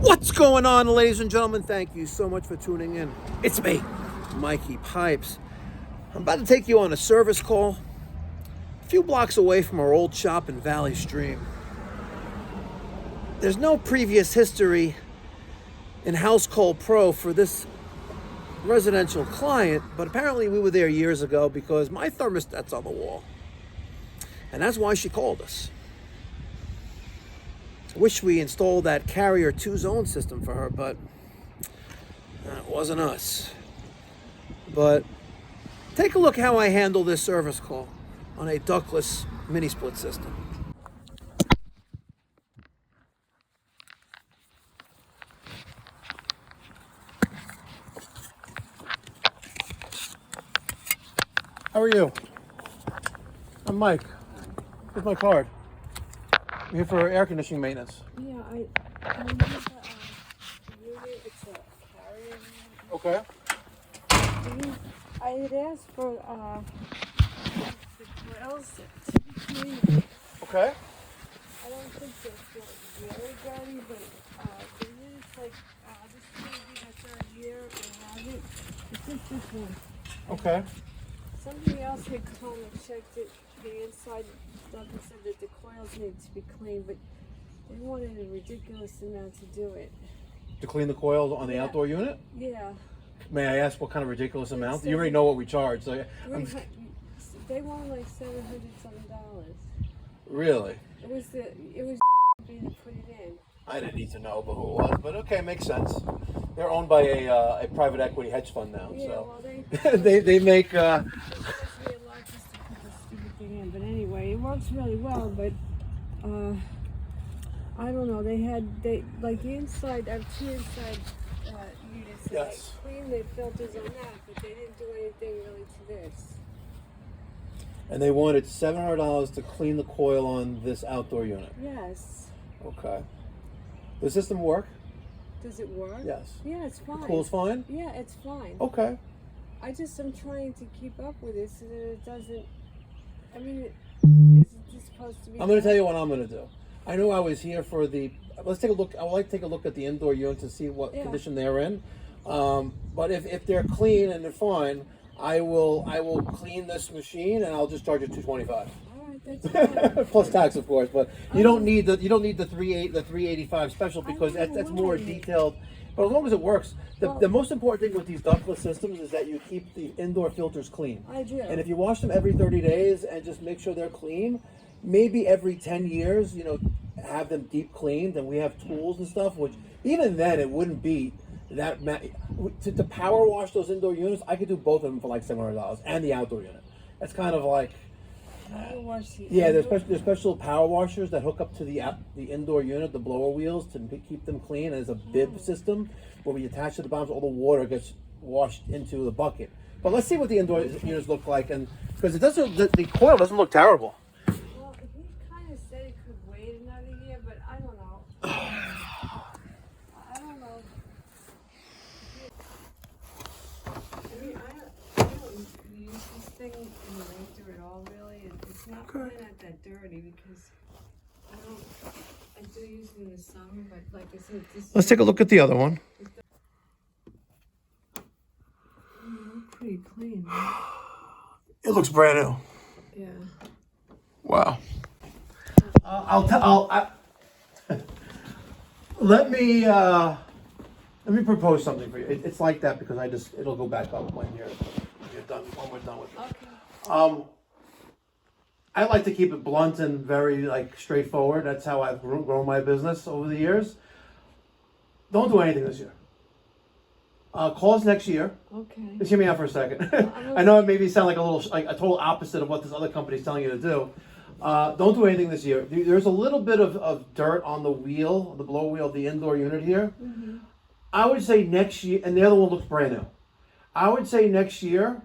What's going on, ladies and gentlemen? Thank you so much for tuning in. It's me, Mikey Pipes. I'm about to take you on a service call a few blocks away from our old shop in Valley Stream. There's no previous history in House Call Pro for this residential client, but apparently we were there years ago because my thermostat's on the wall. And that's why she called us. I wish we installed that Carrier 2-zone system for her, but it wasn't us. But take a look how I handle this service call on a ductless mini split system. How are you? I'm Mike. Here's my card. I'm here for air conditioning maintenance. Yeah, I use the unit. It's a Carrier unit. Okay. I had asked for the coils to be cleaned. Okay. I don't think they're really dirty, but the unit's like this is going to be the third year I have it. It's just this one. Okay. Somebody else had come and checked it. The inside Douglas said that the coils need to be cleaned, but they wanted a ridiculous amount to do it. To clean the coils on the outdoor unit? Yeah. May I ask what kind of ridiculous amount? You already know what we charge. So they want like $700-something. Really? It was being put it in. I didn't need to know who it was, but okay, makes sense. They're owned by a private equity hedge fund now, Yeah, so well, they make. It cost me a lot just to put this stupid thing in, but anyway, it works really well. But I don't know. They like the inside. I have two inside units. Yes. They cleaned the filters on that, but they didn't do anything really to this. And they wanted $700 to clean the coil on this outdoor unit. Yes. Okay. Does the system work? Does it work? Yes. Yeah, it's fine. The cool's fine? Yeah, it's fine. Okay. I'm trying to keep up with it so that it doesn't. I mean, is it supposed to be? I'm going to tell you what I'm going to do. I know I was here for the. Let's take a look. I would like to take a look at the indoor units to see what condition they're in. But if they're clean and they're fine, I will clean this machine and I'll just charge you $225. All right, that's fine. Plus tax, of course. But you don't need the 385 special because that's more detailed. But as long as it works, the most important thing with these ductless systems is that you keep the indoor filters clean. I do. And if you wash them every 30 days and just make sure they're clean, maybe every 10 years, have them deep cleaned. And we have tools and stuff, which even then it wouldn't be that. To power wash those indoor units, I could do both of them for like $700 and the outdoor unit. That's kind of like. Yeah, there's special power washers that hook up to the indoor unit, the blower wheels, to keep them clean. And there's a bib system where we attach to the bottom, so all the water gets washed into the bucket. But let's see what the indoor units look like, and because the coil doesn't look terrible. Well, he kind of said it could wait another year, but I don't know. I don't know. I mean, I don't use this thing in the winter at all, really. It's not really not that dirty because I do use it in the summer, but like I said, Let's take a look at the other one. Pretty clean. Right? It looks brand new. Yeah. Wow. Let me propose something for you. It's like that because it'll go back up when you're done. When we're done with it. Okay. I like to keep it blunt and very straightforward. That's how I've grown my business over the years. Don't do anything this year. Call us next year. Okay. Just hear me out for a second. I know it maybe sound like a total opposite of what this other company is telling you to do. Don't do anything this year. There's a little bit of dirt on the wheel, the blower wheel of the indoor unit here. Mm-hmm. I would say next year, and the other one looks brand new. I would say next year,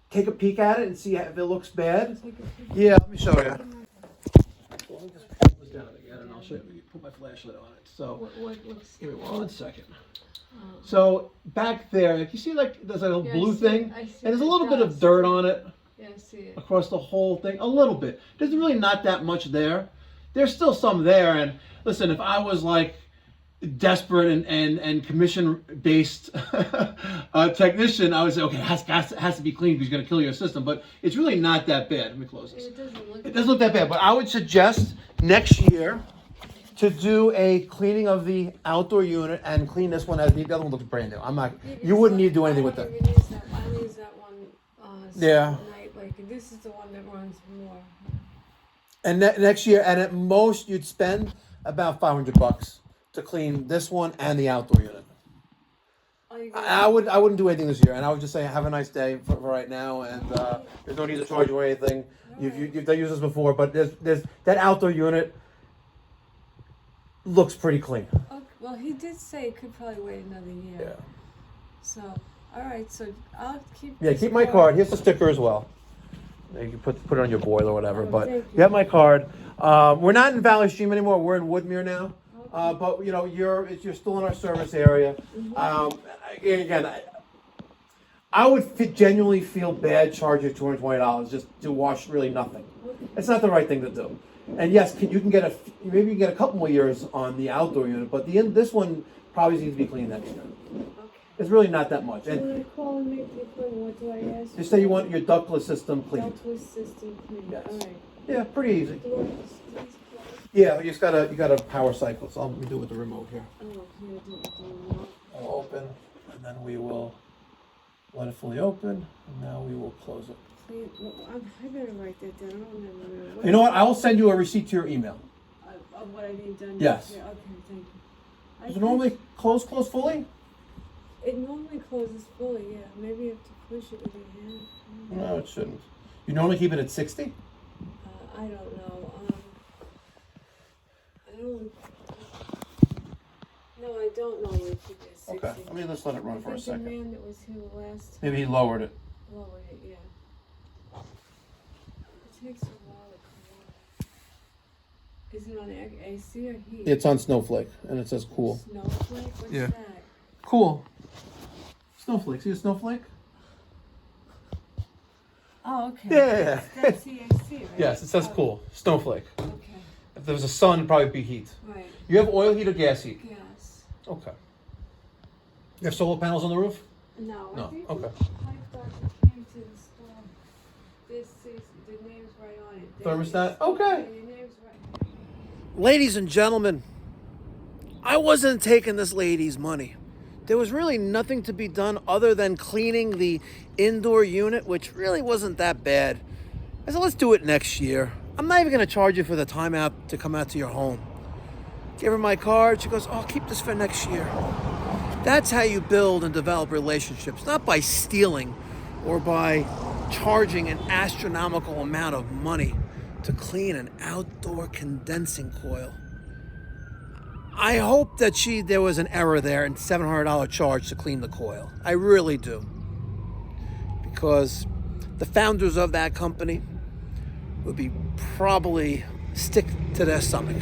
take a peek at it and see if it looks bad. Yeah, let me show you. So let me just pull this down again and I'll show you. Put my flashlight on it. So, give me 1 second. So back there, you see there's a little blue thing? And there's a little bit of dirt on it. Yeah, I see it. Across the whole thing, a little bit. There's really not that much there. There's still some there, and listen, if I was like desperate and commission based technician, I would say, okay, it has to be clean because you're going to kill your system. But it's really not that bad. Let me close this. It doesn't look that bad. But I would suggest next year to do a cleaning of the outdoor unit and clean this one as neat. The other one looks brand new. I'm not. You wouldn't need to do anything with that. I use that one. Yeah. Night, like this is the one that runs more. And next year, and at most, you'd spend about $500 to clean this one and the outdoor unit. I wouldn't do anything this year, and I would just say have a nice day for right now, and there's no need to charge you or anything. You've used this before, but there's that outdoor unit looks pretty clean. Okay, well, he did say it could probably wait another year. Yeah. So, all right. So I'll keep. Yeah, keep my card. Here's the sticker as well. You can put it on your boiler or whatever. But thank you have my card. We're not in Valley Stream anymore. We're in Woodmere now. But you know you're still in our service area. Again, I would genuinely feel bad charging you $220 just to wash really nothing. It's not the right thing to do. And yes, you can get a couple more years on the outdoor unit, but this one probably needs to be cleaned next year. Okay. It's really not that much. And when I call and make the appointment, what do I ask? just say you want your ductless system cleaned. Ductless system cleaned. Yes. All right. Yeah, pretty easy. Do I just close? Yeah, you got a power cycle. So let me do it with the remote here. Oh, here, do it with the remote. I'll open, and then we will let it fully open, and now we will close it. I better write that down. I don't remember. You know what? I will send you a receipt to your email. Of what I need done. Yes. Yeah, okay, thank you. Does it normally close fully? It normally closes fully, yeah. Maybe you have to push it with your hand. No, it shouldn't. You normally keep it at 60? I don't know. I don't normally keep it at 60. Okay, let me just let it run for a second. The man that was here last Maybe he lowered it. lowered it, yeah. It takes a while to come on. Is it on AC or heat? It's on Snowflake, and it says cool. Snowflake? What's Yeah. that? Cool. Snowflake. See a snowflake? Oh, okay. Yeah. That's the AC, right? Yes, it says Oh, cool. Snowflake. Okay, If there was a sun, it'd probably be heat. right. You have oil heat or gas heat? Yes. Okay. You have solar panels on the roof? No, No, I think okay. the pipe doctor came to install this, the name's right on it. Thermostat? Okay. Your name's right. Ladies and gentlemen, I wasn't taking this lady's money. There was really nothing to be done other than cleaning the indoor unit, which really wasn't that bad. I said, let's do it next year. I'm not even going to charge you for the time out to come out to your home. Give her my card. She goes, oh, I'll keep this for next year. That's how you build and develop relationships, not by stealing or by charging an astronomical amount of money to clean an outdoor condensing coil. I hope that there was an error there and $700 charge to clean the coil. I really do. Because the founders of that company would be probably stick to their stomach.